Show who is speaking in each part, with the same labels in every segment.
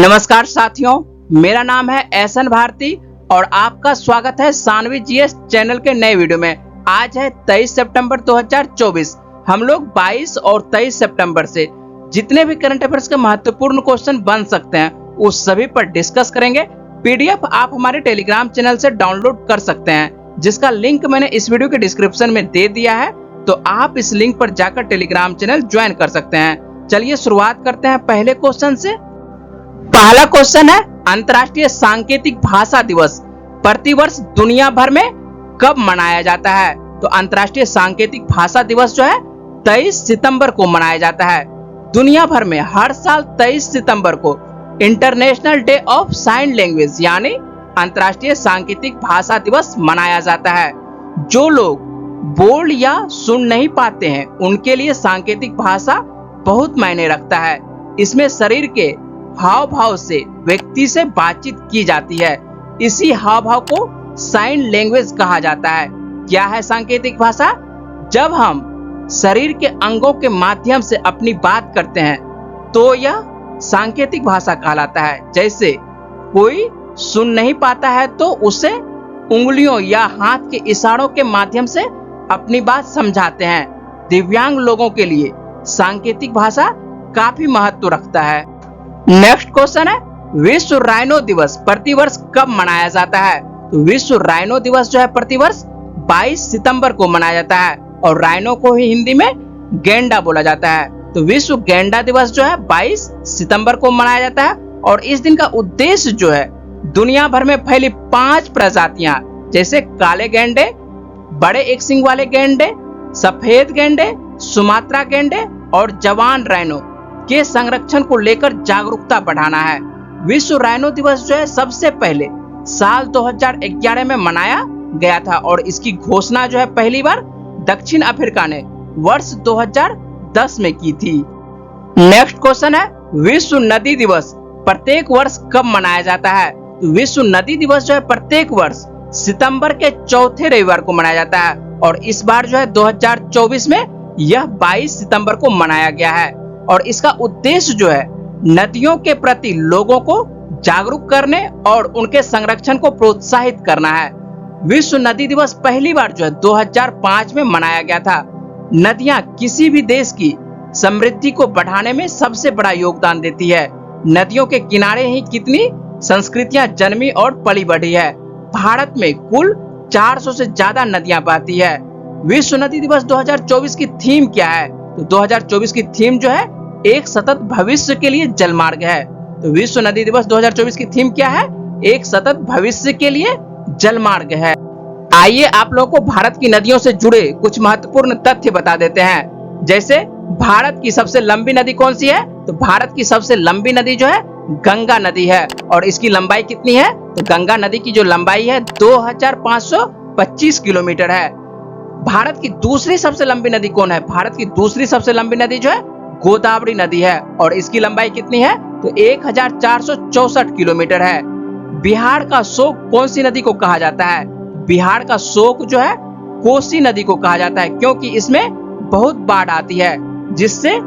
Speaker 1: नमस्कार साथियों, मेरा नाम है एहसन भारती और आपका स्वागत है सानवी जीएस चैनल के नए वीडियो में। आज है 23 सितंबर 2024। हम लोग 22 और 23 सितंबर से जितने भी करंट अफेयर्स के महत्वपूर्ण क्वेश्चन बन सकते हैं उस सभी पर डिस्कस करेंगे। पीडीएफ आप हमारे टेलीग्राम चैनल से डाउनलोड कर सकते हैं, जिसका लिंक मैंने इस वीडियो के डिस्क्रिप्शन में दे दिया है, तो आप इस लिंक पर जाकर टेलीग्राम चैनल ज्वाइन कर सकते हैं। चलिए शुरुआत करते हैं पहले क्वेश्चन से। पहला क्वेश्चन है, अंतर्राष्ट्रीय सांकेतिक भाषा दिवस प्रतिवर्ष दुनिया भर में कब मनाया जाता है? तो अंतर्राष्ट्रीय सांकेतिक भाषा दिवस जो है 23 सितंबर को मनाया जाता है। दुनिया भर में हर साल 23 सितंबर को international day of sine language यानी अंतर्राष्ट्रीय सांकेतिक भाषा दिवस मनाया जाता है। जो लोग बोल या सुन नहीं पाते हैं उनके लिए सांकेतिक भाषा बहुत मायने रखता है। इसमें शरीर के हाव भाव से व्यक्ति से बातचीत की जाती है। इसी हाव भाव को साइन लैंग्वेज कहा जाता है। क्या है सांकेतिक भाषा? जब हम शरीर के अंगों के माध्यम से अपनी बात करते हैं तो यह सांकेतिक भाषा कहलाता है। जैसे कोई सुन नहीं पाता है तो उसे उंगलियों या हाथ के इशारों के माध्यम से अपनी बात समझाते हैं। दिव्यांग लोगों के लिए सांकेतिक भाषा काफी महत्व रखता है। नेक्स्ट क्वेश्चन है, विश्व राइनो दिवस प्रतिवर्ष कब मनाया जाता है? तो विश्व राइनो दिवस जो है प्रतिवर्ष 22 सितंबर को मनाया जाता है और राइनो को ही हिंदी में गैंडा बोला जाता है। तो विश्व गैंडा दिवस जो है 22 सितंबर को मनाया जाता है और इस दिन का उद्देश्य जो है दुनिया भर में फैली 5 प्रजातियां जैसे काले गैंडे, बड़े एक सींग वाले गैंडे, सफेद गैंडे, सुमात्रा गैंडे और जवान राइनो के संरक्षण को लेकर जागरूकता बढ़ाना है। विश्व राइनो दिवस जो है सबसे पहले साल 2011 में मनाया गया था और इसकी घोषणा जो है पहली बार दक्षिण अफ्रीका ने वर्ष 2010 में की थी। नेक्स्ट क्वेश्चन है, विश्व नदी दिवस प्रत्येक वर्ष कब मनाया जाता है? तो विश्व नदी दिवस जो है प्रत्येक वर्ष सितंबर के चौथे रविवार को मनाया जाता है और इस बार जो है 2024 में यह 22 सितंबर को मनाया गया है और इसका उद्देश्य जो है नदियों के प्रति लोगों को जागरूक करने और उनके संरक्षण को प्रोत्साहित करना है। विश्व नदी दिवस पहली बार जो है 2005 में मनाया गया था। नदियां किसी भी देश की समृद्धि को बढ़ाने में सबसे बड़ा योगदान देती है। नदियों के किनारे ही कितनी संस्कृतियां जन्मी और पली बढ़ी है। भारत में कुल 400 से ज्यादा नदियां बहती है। विश्व नदी दिवस 2024 की थीम क्या है? तो 2024 की थीम जो है एक सतत भविष्य के लिए जलमार्ग है। तो विश्व नदी दिवस 2024 की थीम क्या है? एक सतत भविष्य के लिए जलमार्ग है। आइए आप लोगों को भारत की नदियों से जुड़े कुछ महत्वपूर्ण तथ्य बता देते हैं। जैसे भारत की सबसे लंबी नदी कौन सी है? तो भारत की सबसे लंबी नदी जो है गंगा नदी है और इसकी लंबाई कितनी है? तो गंगा नदी की जो लंबाई है 2525 किलोमीटर है। भारत की दूसरी सबसे लंबी नदी कौन है? भारत की दूसरी सबसे लंबी नदी जो है गोदावरी नदी है और इसकी लंबाई कितनी है? तो 1464 किलोमीटर है। बिहार का शोक कौन सी नदी को कहा जाता है? बिहार का शोक जो है कोसी नदी को कहा जाता है, क्योंकि इसमें बहुत बाढ़ आती है जिससे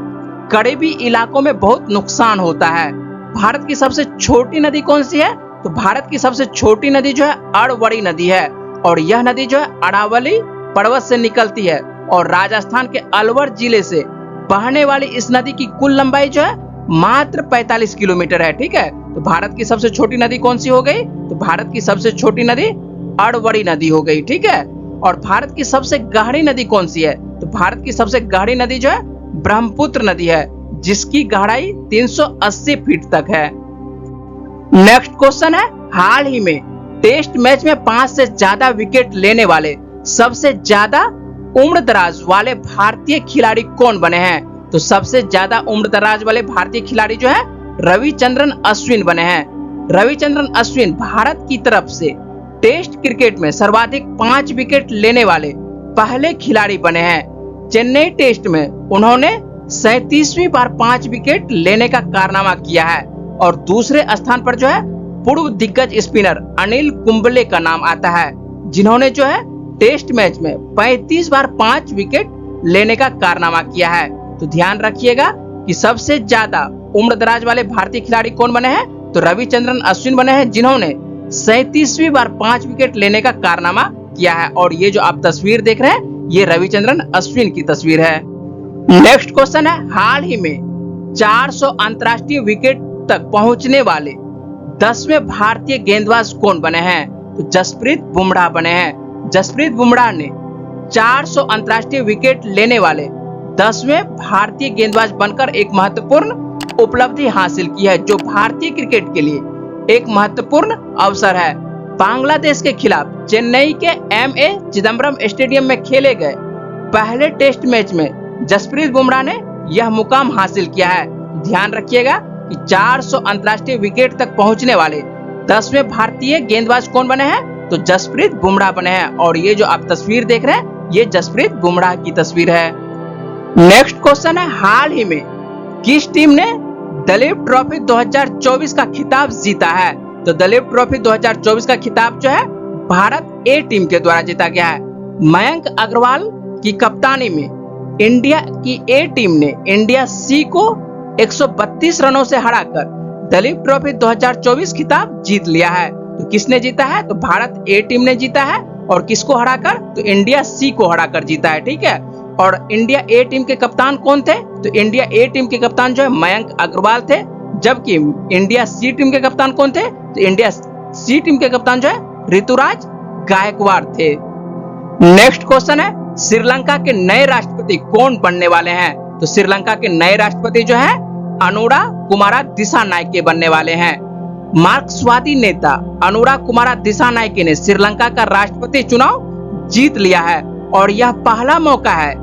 Speaker 1: करीबी इलाकों में बहुत नुकसान होता है। भारत की सबसे छोटी नदी कौन सी है? तो भारत की सबसे छोटी नदी जो है अरवली नदी है और यह नदी जो है अरावली पर्वत से निकलती है और राजस्थान के अलवर जिले से बहने वाली इस नदी की कुल लंबाई जो है मात्र 45 किलोमीटर है। ठीक है, तो भारत की सबसे छोटी नदी कौन सी हो गई? तो भारत की सबसे छोटी नदी अरवली नदी हो गई। ठीक है, और भारत की सबसे गहरी नदी कौन सी है? तो भारत की सबसे गहरी नदी जो है ब्रह्मपुत्र नदी है, जिसकी गहराई 380 फीट तक है। नेक्स्ट क्वेश्चन है, हाल ही में टेस्ट मैच में 5 से ज्यादा विकेट लेने वाले सबसे ज्यादा उम्र दराज वाले भारतीय खिलाड़ी कौन बने हैं? तो सबसे ज्यादा उम्र दराज वाले भारतीय खिलाड़ी जो है रविचंद्रन अश्विन बने हैं। रविचंद्रन अश्विन भारत की तरफ से टेस्ट क्रिकेट में सर्वाधिक 5 विकेट लेने वाले पहले खिलाड़ी बने हैं। चेन्नई टेस्ट में उन्होंने 37वीं बार 5 विकेट लेने का कारनामा किया है और दूसरे स्थान पर जो है पूर्व दिग्गज स्पिनर अनिल कुंबले का नाम आता है, जिन्होंने जो है टेस्ट मैच में 35 बार 5 विकेट लेने का कारनामा किया है। तो ध्यान रखिएगा कि सबसे ज्यादा उम्र दराज वाले भारतीय खिलाड़ी कौन बने हैं? तो रविचंद्रन अश्विन बने हैं, जिन्होंने 37वीं बार 5 विकेट लेने का कारनामा किया है। और ये जो आप तस्वीर देख रहे हैं, ये रविचंद्रन अश्विन की तस्वीर है। नेक्स्ट क्वेश्चन है, हाल ही में 400 अंतरराष्ट्रीय विकेट तक पहुंचने वाले 10वें भारतीय गेंदबाज कौन बने हैं? तो जसप्रीत बुमराह बने हैं। जसप्रीत बुमराह ने 400 अंतरराष्ट्रीय विकेट लेने वाले 10वें भारतीय गेंदबाज बनकर एक महत्वपूर्ण उपलब्धि हासिल की है, जो भारतीय क्रिकेट के लिए एक महत्वपूर्ण अवसर है। बांग्लादेश के खिलाफ चेन्नई के एमए चिदम्बरम स्टेडियम में खेले गए पहले टेस्ट मैच में जसप्रीत बुमराह ने यह मुकाम हासिल किया है। ध्यान रखिएगा कि 400 अंतरराष्ट्रीय विकेट तक पहुंचने वाले 10वें भारतीय गेंदबाज कौन बने हैं? तो जसप्रीत बुमराह बने हैं। और ये जो आप तस्वीर देख रहे हैं, ये जसप्रीत बुमराह की तस्वीर है। नेक्स्ट क्वेश्चन है, हाल ही में किस टीम ने दलीप ट्रॉफी 2024 का खिताब जीता है? तो दलीप ट्रॉफी 2024 का खिताब जो है भारत ए टीम के द्वारा जीता गया है। मयंक अग्रवाल की कप्तानी में इंडिया की ए टीम ने इंडिया सी को 132 रनों से हराकर दलीप ट्रॉफी 2024 खिताब जीत लिया है। तो किसने जीता है? तो भारत ए टीम ने जीता है। और किसको हराकर? तो इंडिया सी को हराकर जीता है। ठीक है। और इंडिया ए टीम के कप्तान कौन थे? तो इंडिया ए टीम के कप्तान जो है मयंक अग्रवाल थे, जबकि इंडिया सी टीम के कप्तान कौन थे? तो इंडिया सी टीम के कप्तान जो है ऋतुराज गायकवाड़ थे। नेक्स्ट क्वेश्चन है, श्रीलंका के नए राष्ट्रपति कौन बनने वाले हैं? तो श्रीलंका के नए राष्ट्रपति जो है अनुरा कुमारा दिसानायके बनने वाले हैं। मार्क्सवादी नेता अनुरा कुमारा दिसानायके ने श्रीलंका का राष्ट्रपति चुनाव जीत लिया है। और यह पहला मौका है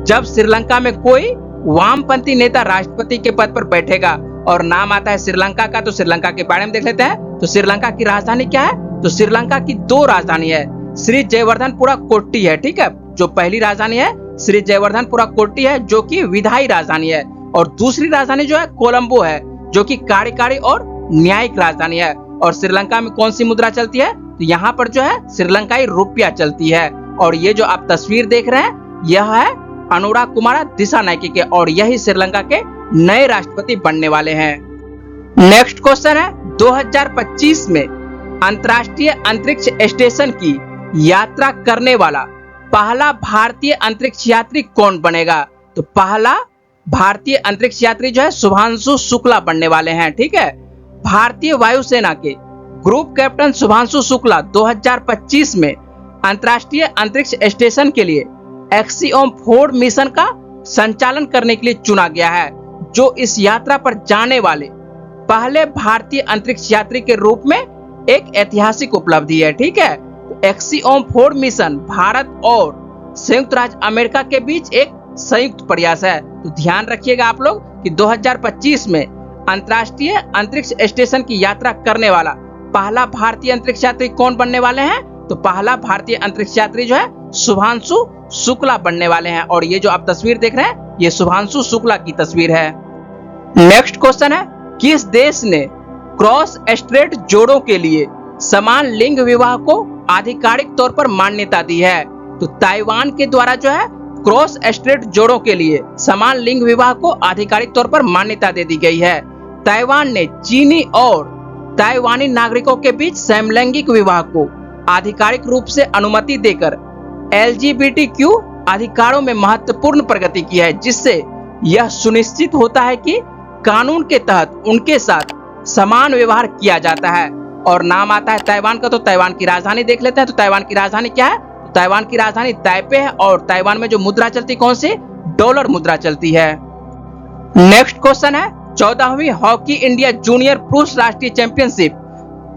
Speaker 1: जब श्रीलंका में कोई वामपंथी नेता राष्ट्रपति के पद पर बैठेगा। और नाम आता है श्रीलंका का, तो श्रीलंका के बारे में देख लेते हैं। तो श्रीलंका की राजधानी क्या है? तो श्रीलंका की 2 राजधानी है, श्री जयवर्धनपुरा कोट्टी है। ठीक है। जो पहली राजधानी है श्री जयवर्धनपुरा कोट्टी है, जो कि विधायी राजधानी है। और दूसरी राजधानी जो है कोलंबो है, जो कि कार्यकारी और न्यायिक राजधानी है। और श्रीलंका में कौन सी मुद्रा चलती है? तो यहाँ पर जो है श्रीलंकाई रुपया चलती है। और ये जो आप तस्वीर देख रहे हैं, यह है अनुरा कुमारा दिसानायके के, और यही श्रीलंका के नए राष्ट्रपति बनने वाले हैं। नेक्स्ट क्वेश्चन है, 2025 में अंतर्राष्ट्रीय अंतरिक्ष स्टेशन की यात्रा करने वाला पहला भारतीय अंतरिक्ष यात्री कौन बनेगा? तो पहला भारतीय अंतरिक्ष यात्री जो है शुभांशु शुक्ला बनने वाले हैं। ठीक है। भारतीय वायुसेना के ग्रुप कैप्टन शुभांशु शुक्ला 2025 में अंतर्राष्ट्रीय अंतरिक्ष स्टेशन के लिए एक्सियोम 4 मिशन का संचालन करने के लिए चुना गया है, जो इस यात्रा पर जाने वाले पहले भारतीय अंतरिक्ष यात्री के रूप में एक ऐतिहासिक उपलब्धि है। ठीक है। एक्सियोम 4 मिशन भारत और संयुक्त राज्य अमेरिका के बीच एक संयुक्त प्रयास है। तो ध्यान रखिएगा आप लोग कि 2025 में अंतर्राष्ट्रीय अंतरिक्ष स्टेशन की यात्रा करने वाला पहला भारतीय अंतरिक्ष यात्री कौन बनने वाले हैं? तो पहला भारतीय अंतरिक्ष यात्री जो है शुभांशु शुक्ला बनने वाले हैं। और ये जो आप तस्वीर देख रहे हैं, ये शुभांशु शुक्ला की तस्वीर है। नेक्स्ट क्वेश्चन है, किस देश ने क्रॉस स्ट्रेट जोड़ों के लिए समान लिंग विवाह को आधिकारिक तौर पर मान्यता दी है? तो ताइवान के द्वारा जो है क्रॉस स्ट्रेट जोड़ों के लिए समान लिंग विवाह को आधिकारिक तौर पर मान्यता दे दी गई है। ताइवान ने चीनी और ताइवानी नागरिकों के बीच समलैंगिक विवाह को आधिकारिक रूप से अनुमति देकर LGBTQ अधिकारों में महत्वपूर्ण प्रगति की है, जिससे यह सुनिश्चित होता है कि कानून के तहत उनके साथ समान व्यवहार किया जाता है। और नाम आता है ताइवान का, तो ताइवान की राजधानी देख लेते हैं। तो ताइवान की राजधानी क्या है? तो ताइवान की राजधानी ताइपे है। और ताइवान में जो मुद्रा चलती कौन सी? डॉलर मुद्रा चलती है। नेक्स्ट क्वेश्चन है, 14वीं हॉकी इंडिया जूनियर पुरुष राष्ट्रीय चैंपियनशिप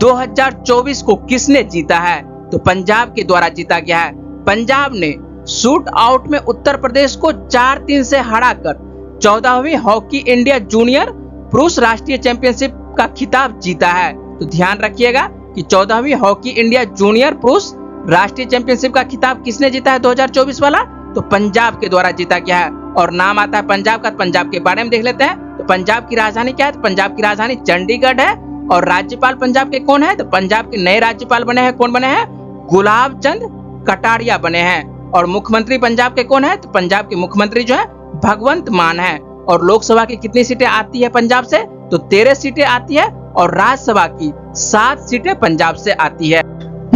Speaker 1: 2024 को किसने जीता है? तो पंजाब के द्वारा जीता गया है। पंजाब ने शूट आउट में उत्तर प्रदेश को 4-3 से हराकर 14वीं हॉकी इंडिया जूनियर पुरुष राष्ट्रीय चैंपियनशिप का खिताब जीता है। तो ध्यान रखिएगा कि 14वीं हॉकी इंडिया जूनियर पुरुष राष्ट्रीय चैंपियनशिप का खिताब किसने जीता है 2024 वाला? तो पंजाब के द्वारा जीता गया है। और नाम आता है पंजाब का, पंजाब के बारे में देख लेते हैं। तो पंजाब की राजधानी क्या है? तो पंजाब की राजधानी चंडीगढ़ है। और राज्यपाल पंजाब के कौन है? तो पंजाब के नए राज्यपाल बने हैं, कौन बने हैं? गुलाब चंद कटारिया बने हैं। और मुख्यमंत्री पंजाब के कौन है? तो पंजाब के मुख्यमंत्री जो है भगवंत मान है। और लोकसभा की कितनी सीटें आती है पंजाब से? तो 13 सीटें आती है। और राज्यसभा की 7 सीटें पंजाब से आती है।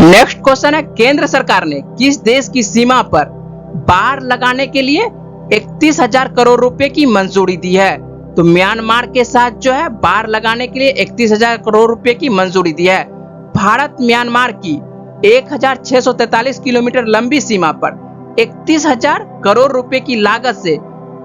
Speaker 1: नेक्स्ट क्वेश्चन है, केंद्र सरकार ने किस देश की सीमा पर बाड़ लगाने के लिए 31,000 करोड़ रुपए की मंजूरी दी है? तो म्यांमार के साथ जो है बाड़ लगाने के लिए 31,000 करोड़ रुपए की मंजूरी दी है। भारत म्यांमार की 1,643 किलोमीटर लंबी सीमा पर 31,000 करोड़ रुपए की लागत से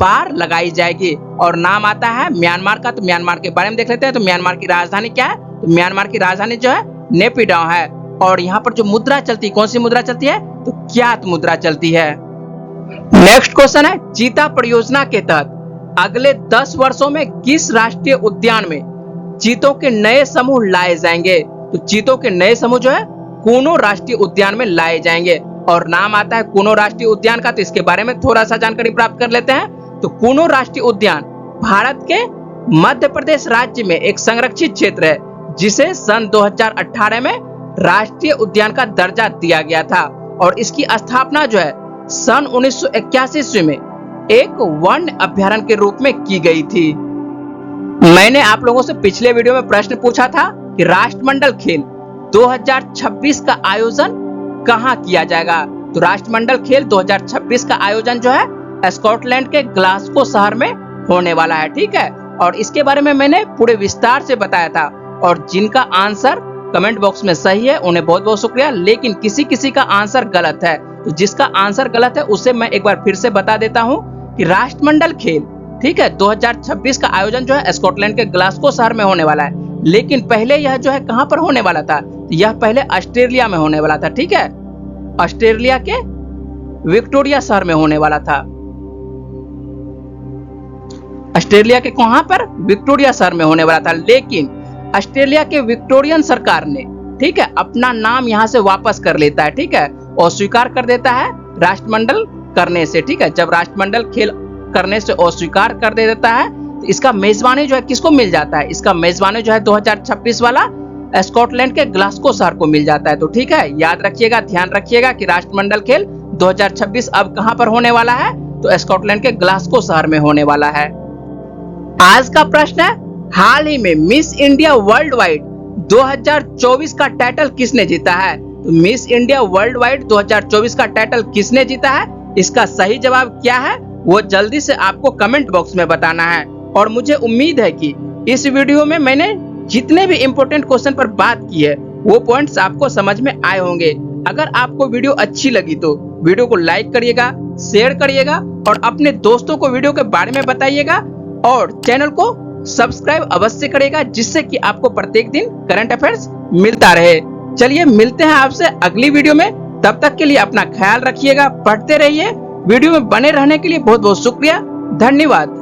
Speaker 1: बाड़ लगाई जाएगी और नाम आता है म्यांमार का। तो म्यांमार के बारे में देख लेते हैं। तो म्यांमार की राजधानी क्या है? तो म्यांमार की राजधानी जो है नेपिडाउ है। और यहाँ पर जो मुद्रा चलती है, कौन सी मुद्रा चलती है? तो क्यात मुद्रा चलती है। नेक्स्ट क्वेश्चन है, चीता परियोजना के तहत अगले 10 वर्षों में किस राष्ट्रीय उद्यान में चीतों के नए समूह लाए जाएंगे? तो चीतों के नए समूह जो है कूनो राष्ट्रीय उद्यान में लाए जाएंगे और नाम आता है कूनो राष्ट्रीय उद्यान का। तो इसके बारे में थोड़ा सा जानकारी प्राप्त कर लेते हैं। तो कूनो राष्ट्रीय उद्यान भारत के मध्य प्रदेश राज्य में एक संरक्षित क्षेत्र है जिसे सन 2018 में राष्ट्रीय उद्यान का दर्जा दिया गया था और इसकी स्थापना जो है सन 1981 ईस्वी में एक वन्य अभ्यारण्य के रूप में की गई थी। मैंने आप लोगों से पिछले वीडियो में प्रश्न पूछा था कि राष्ट्रमंडल खेल 2026 का आयोजन कहां किया जाएगा? तो राष्ट्रमंडल खेल 2026 का आयोजन जो है स्कॉटलैंड के ग्लासगो शहर में होने वाला है। ठीक है, और इसके बारे में मैंने पूरे विस्तार से बताया था और जिनका आंसर कमेंट बॉक्स में सही है उन्हें बहुत बहुत शुक्रिया, लेकिन किसी किसी का आंसर गलत है। तो जिसका आंसर गलत है उसे मैं एक बार फिर से बता देता हूं कि राष्ट्रमंडल खेल, ठीक है, 2026 का आयोजन जो है स्कॉटलैंड के ग्लासगो शहर में होने वाला है। लेकिन पहले यह जो है कहां पर होने वाला था? यह पहले ऑस्ट्रेलिया में होने वाला था। ठीक है, ऑस्ट्रेलिया के विक्टोरिया शहर में होने वाला था। ऑस्ट्रेलिया के कहां पर? विक्टोरिया शहर में होने वाला था। लेकिन ऑस्ट्रेलिया के विक्टोरियन सरकार ने, ठीक है, अपना नाम यहां से वापस कर लेता है। ठीक है, और स्वीकार कर देता है राष्ट्रमंडल करने से। ठीक है, जब राष्ट्रमंडल खेल करने से अस्वीकार कर देता है तो इसका मेजबानी जो है किसको मिल जाता है? इसका मेजबानी जो है 2026 वाला स्कॉटलैंड के ग्लासगो शहर को मिल जाता है। तो ठीक है, याद रखिएगा, ध्यान रखिएगा कि राष्ट्रमंडल खेल 2026 अब कहां पर होने वाला है? तो स्कॉटलैंड के ग्लासगो शहर में होने वाला है। आज का प्रश्न है, हाल ही में मिस इंडिया वर्ल्ड वाइड 2024 का टाइटल किसने जीता है? तो मिस इंडिया वर्ल्ड वाइड 2024 का टाइटल किसने जीता है? इसका सही जवाब क्या है वो जल्दी से आपको कमेंट बॉक्स में बताना है। और मुझे उम्मीद है कि इस वीडियो में मैंने जितने भी इंपॉर्टेंट क्वेश्चन पर बात की है वो पॉइंट्स आपको समझ में आए होंगे। अगर आपको वीडियो अच्छी लगी तो वीडियो को लाइक करिएगा, शेयर करिएगा और अपने दोस्तों को वीडियो के बारे में बताइएगा और चैनल को सब्सक्राइब अवश्य करेगा जिससे कि आपको प्रत्येक दिन करंट अफेयर्स मिलता रहे। चलिए मिलते हैं आपसे अगली वीडियो में, तब तक के लिए अपना ख्याल रखिएगा, पढ़ते रहिए। वीडियो में बने रहने के लिए बहुत बहुत शुक्रिया, धन्यवाद।